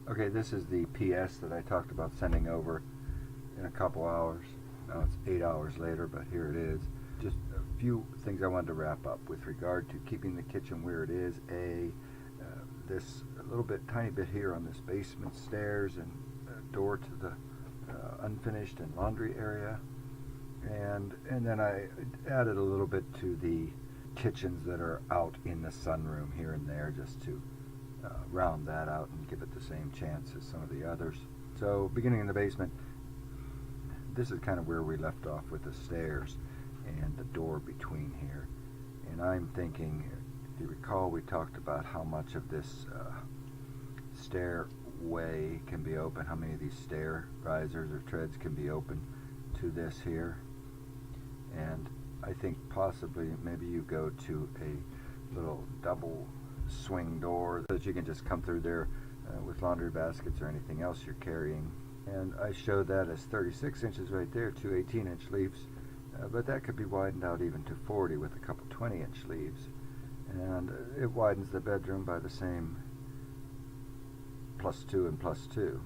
Okay, this is the PS that I talked about sending over in a couple hours. Now it's 8 hours later, but here it is. Just a few things I wanted to wrap up with regard to keeping the kitchen where it is. This little bit, tiny bit here on this basement stairs and door to the unfinished and laundry area. And then I added a little bit to the kitchens that are out in the sunroom here and there, just to round that out and give it the same chance as some of the others. So beginning in the basement, this is kind of where we left off with the stairs and the door between here. And I'm thinking, if you recall, we talked about how much of this stairway can be open, how many of these stair risers or treads can be open to this here. And I think possibly maybe you go to a little double swing door so that you can just come through there with laundry baskets or anything else you're carrying. And I showed that as 36 inches right there, two 18-inch leaves, but that could be widened out even to 40 with a couple 20-inch leaves. And it widens the bedroom by the same +2 and +2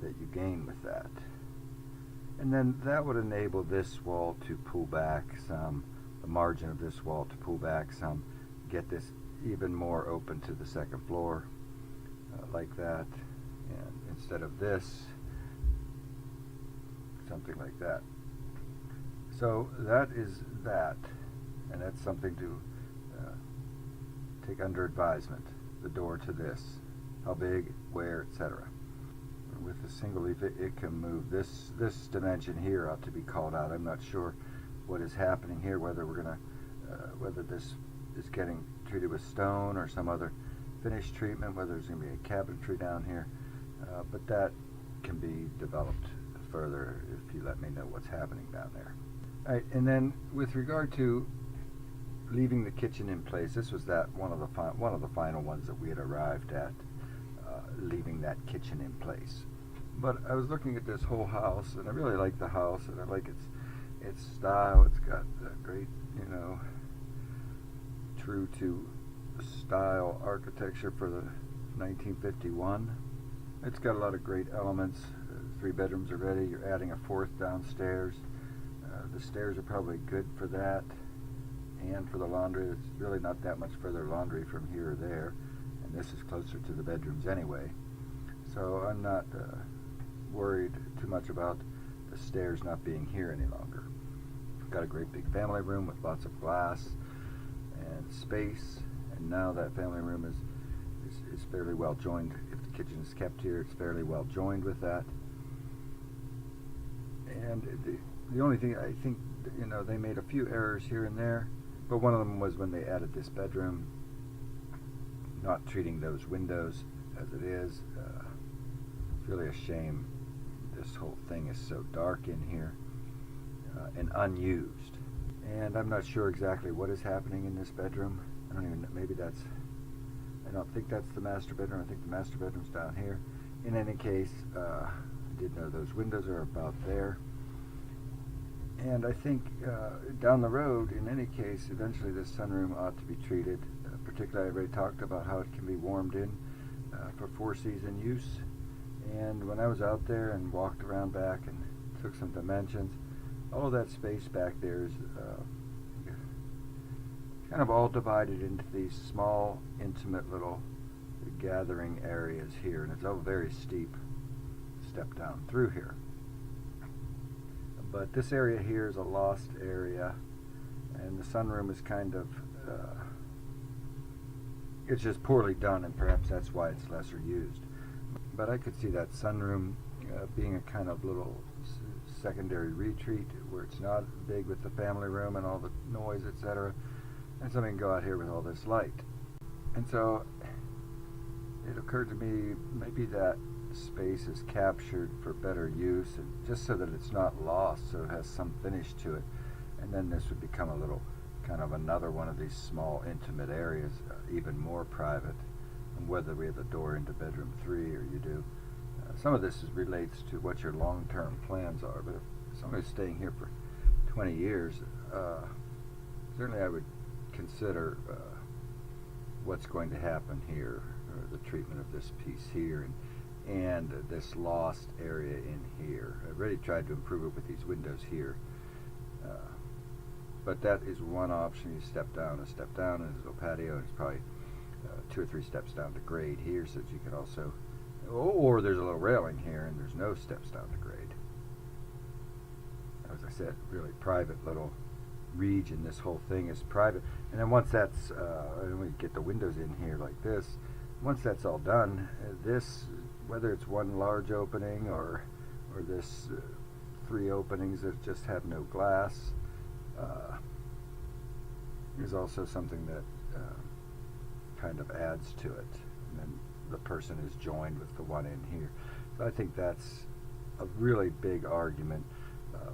that you gain with that. And then that would enable this wall to pull back some, the margin of this wall to pull back some, get this even more open to the second floor like that. And instead of this, something like that. So that is that, and that's something to take under advisement, the door to this, how big, where, etc. With a single leaf, it can move. This dimension here ought to be called out. I'm not sure what is happening here, whether we're gonna, whether this is getting treated with stone or some other finish treatment, whether there's going to be a cabinetry down here, but that can be developed further if you let me know what's happening down there. All right, and then with regard to leaving the kitchen in place, this was that one of the final ones that we had arrived at, leaving that kitchen in place. But I was looking at this whole house, and I really like the house, and I like its style. It's got great, true to style architecture for the 1951. It's got a lot of great elements. 3 bedrooms already. You're adding a 4th downstairs. The stairs are probably good for that, and for the laundry. It's really not that much further laundry from here or there, and this is closer to the bedrooms anyway. So I'm not worried too much about the stairs not being here any longer. We've got a great big family room with lots of glass and space, and now that family room is fairly well joined. If the kitchen is kept here, it's fairly well joined with that. And the only thing, I think, they made a few errors here and there, but one of them was when they added this bedroom, not treating those windows as it is. It's really a shame this whole thing is so dark in here and unused. And I'm not sure exactly what is happening in this bedroom. I don't even know, I don't think that's the master bedroom. I think the master bedroom's down here. In any case, I did know those windows are about there. And I think down the road, in any case, eventually this sunroom ought to be treated. Particularly, I already talked about how it can be warmed in for 4-season use. And when I was out there and walked around back and took some dimensions, all of that space back there is kind of all divided into these small, intimate little gathering areas here, and it's all very steep step down through here. But this area here is a lost area, and the sunroom is kind of, it's just poorly done, and perhaps that's why it's lesser used. But I could see that sunroom being a kind of little secondary retreat where it's not big with the family room and all the noise, etc. And somebody can go out here with all this light. And so it occurred to me maybe that space is captured for better use, and just so that it's not lost, so it has some finish to it. And then this would become a little kind of another one of these small intimate areas, even more private, and whether we have a door into bedroom 3 or you do. Some of this relates to what your long-term plans are, but if somebody's staying here for 20 years, certainly I would consider what's going to happen here, or the treatment of this piece here, and this lost area in here. I've already tried to improve it with these windows here, but that is one option. You step down, and there's a little patio, and it's probably 2 or 3 steps down to grade here, so that you can also, or there's a little railing here, and there's no steps down to grade. As I said, really private little region. This whole thing is private, and then once that's and we get the windows in here like this, once that's all done, this, whether it's one large opening or this 3 openings that just have no glass, is also something that kind of adds to it, and then the person is joined with the one in here. So I think that's a really big argument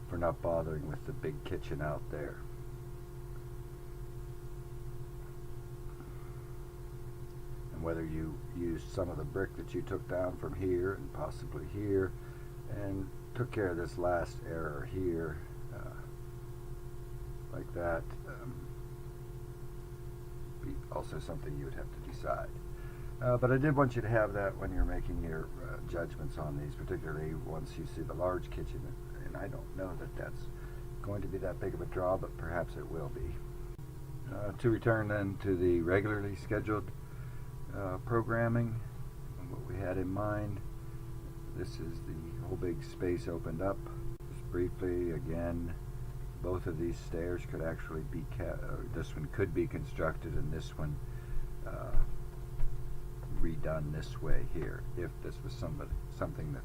for not bothering with the big kitchen out there. And whether you used some of the brick that you took down from here and possibly here, and took care of this last error here, like that, be also something you would have to decide. But I did want you to have that when you're making your judgments on these, particularly once you see the large kitchen. And I don't know that that's going to be that big of a draw, but perhaps it will be. To return then to the regularly scheduled programming, and what we had in mind, this is the whole big space opened up. Just briefly, again, both of these stairs could actually be, this one could be constructed, and this one redone this way here, if this was something that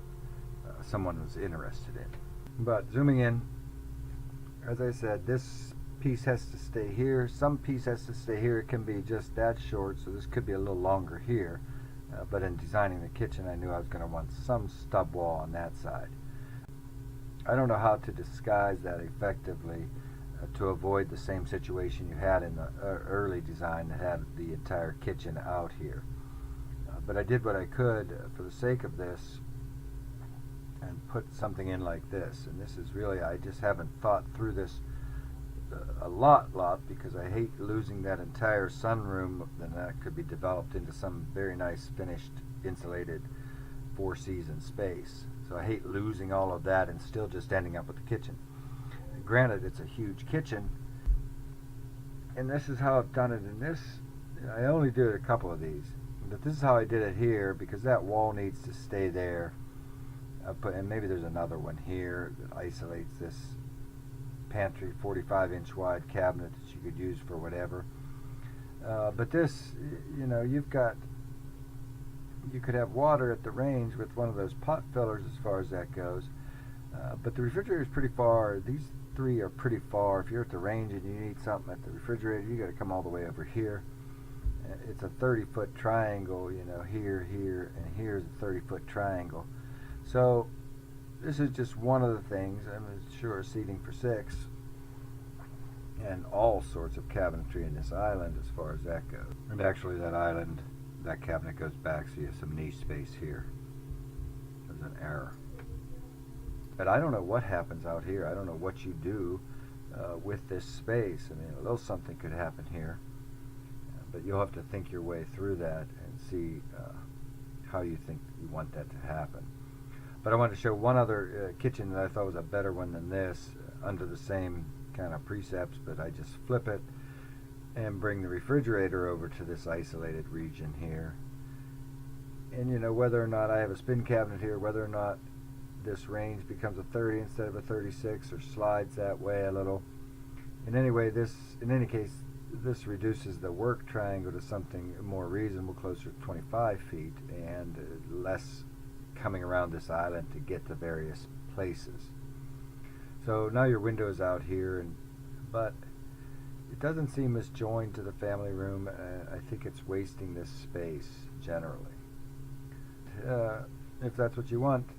someone was interested in. But zooming in, as I said, this piece has to stay here. Some piece has to stay here. It can be just that short, so this could be a little longer here. But in designing the kitchen, I knew I was going to want some stub wall on that side. I don't know how to disguise that effectively to avoid the same situation you had in the early design that had the entire kitchen out here. But I did what I could for the sake of this and put something in like this. And this is really, I just haven't thought through this a lot because I hate losing that entire sunroom. Then that could be developed into some very nice finished insulated 4-season space. So I hate losing all of that and still just ending up with the kitchen. Granted, it's a huge kitchen, and this is how I've done it in this. I only did a couple of these, but this is how I did it here, because that wall needs to stay there. And maybe there's another one here that isolates this pantry 45-inch wide cabinet that you could use for whatever. But this, you know, you could have water at the range with one of those pot fillers as far as that goes. But the refrigerator is pretty far. These 3 are pretty far. If you're at the range and you need something at the refrigerator, you got to come all the way over here. It's a 30-foot triangle, you know, here, and here's a 30-foot triangle. So this is just one of the things. I'm sure seating for 6, and all sorts of cabinetry in this island as far as that goes. And actually that island, that cabinet goes back, so you have some niche space here. There's an error. But I don't know what happens out here. I don't know what you do with this space. I mean, a little something could happen here. But you'll have to think your way through that and see how you think you want that to happen. But I wanted to show one other kitchen that I thought was a better one than this, under the same kind of precepts, but I just flip it and bring the refrigerator over to this isolated region here. And you know, whether or not I have a spin cabinet here, whether or not this range becomes a 30 instead of a 36, or slides that way a little. In any case, this reduces the work triangle to something more reasonable, closer to 25 feet, and less coming around this island to get to various places. So now your window is out here, but it doesn't seem as joined to the family room. I think it's wasting this space generally. If that's what you want,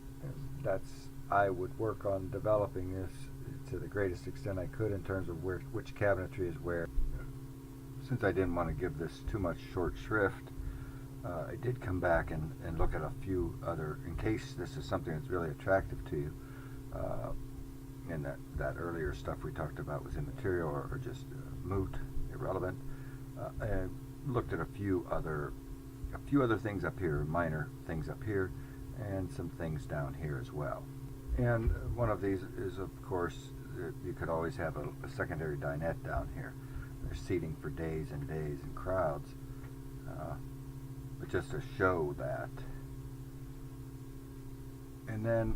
I would work on developing this to the greatest extent I could in terms of which cabinetry is where. Since I didn't want to give this too much short shrift, I did come back and look at a few other, in case this is something that's really attractive to you. And that earlier stuff we talked about was immaterial or just moot, irrelevant. And looked at a few other things up here, minor things up here, and some things down here as well. And one of these is, of course, you could always have a secondary dinette down here. There's seating for days and days and crowds, but just to show that. And then,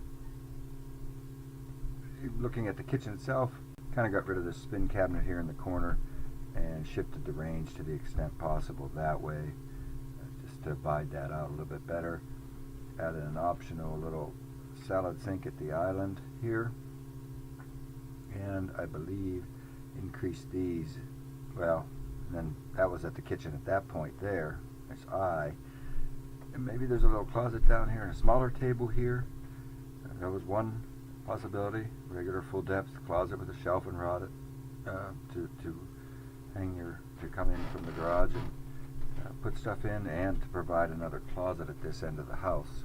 looking at the kitchen itself, kind of got rid of this spin cabinet here in the corner and shifted the range to the extent possible that way, just to divide that out a little bit better. Added an optional little salad sink at the island here, and I believe increased these. Well, and then that was at the kitchen at that point there. There's and maybe there's a little closet down here and a smaller table here. That was one possibility. Regular full depth closet with a shelf and rod to come in from the garage and put stuff in, and to provide another closet at this end of the house.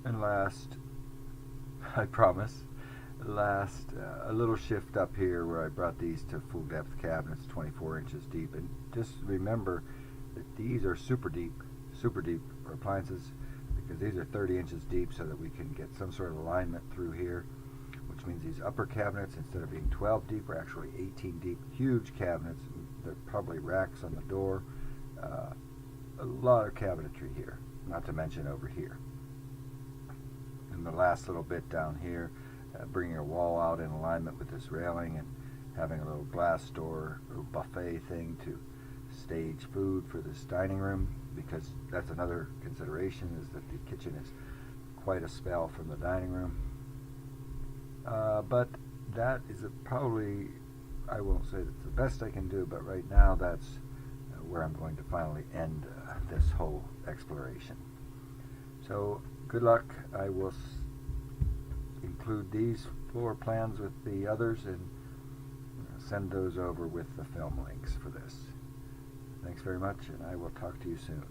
And last, I promise, a little shift up here where I brought these to full depth cabinets, 24 inches deep. And just remember that these are super deep appliances, because these are 30 inches deep, so that we can get some sort of alignment through here, which means these upper cabinets, instead of being 12 deep, are actually 18 deep. Huge cabinets. They're probably racks on the door. A lot of cabinetry here, not to mention over here. And the last little bit down here, bringing a wall out in alignment with this railing, and having a little glass door, little buffet thing to stage food for this dining room, because that's another consideration, is that the kitchen is quite a spell from the dining room. But that is probably, I won't say that's the best I can do, but right now that's where I'm going to finally end this whole exploration. So good luck. I will include these floor plans with the others and send those over with the film links for this. Thanks very much, and I will talk to you soon.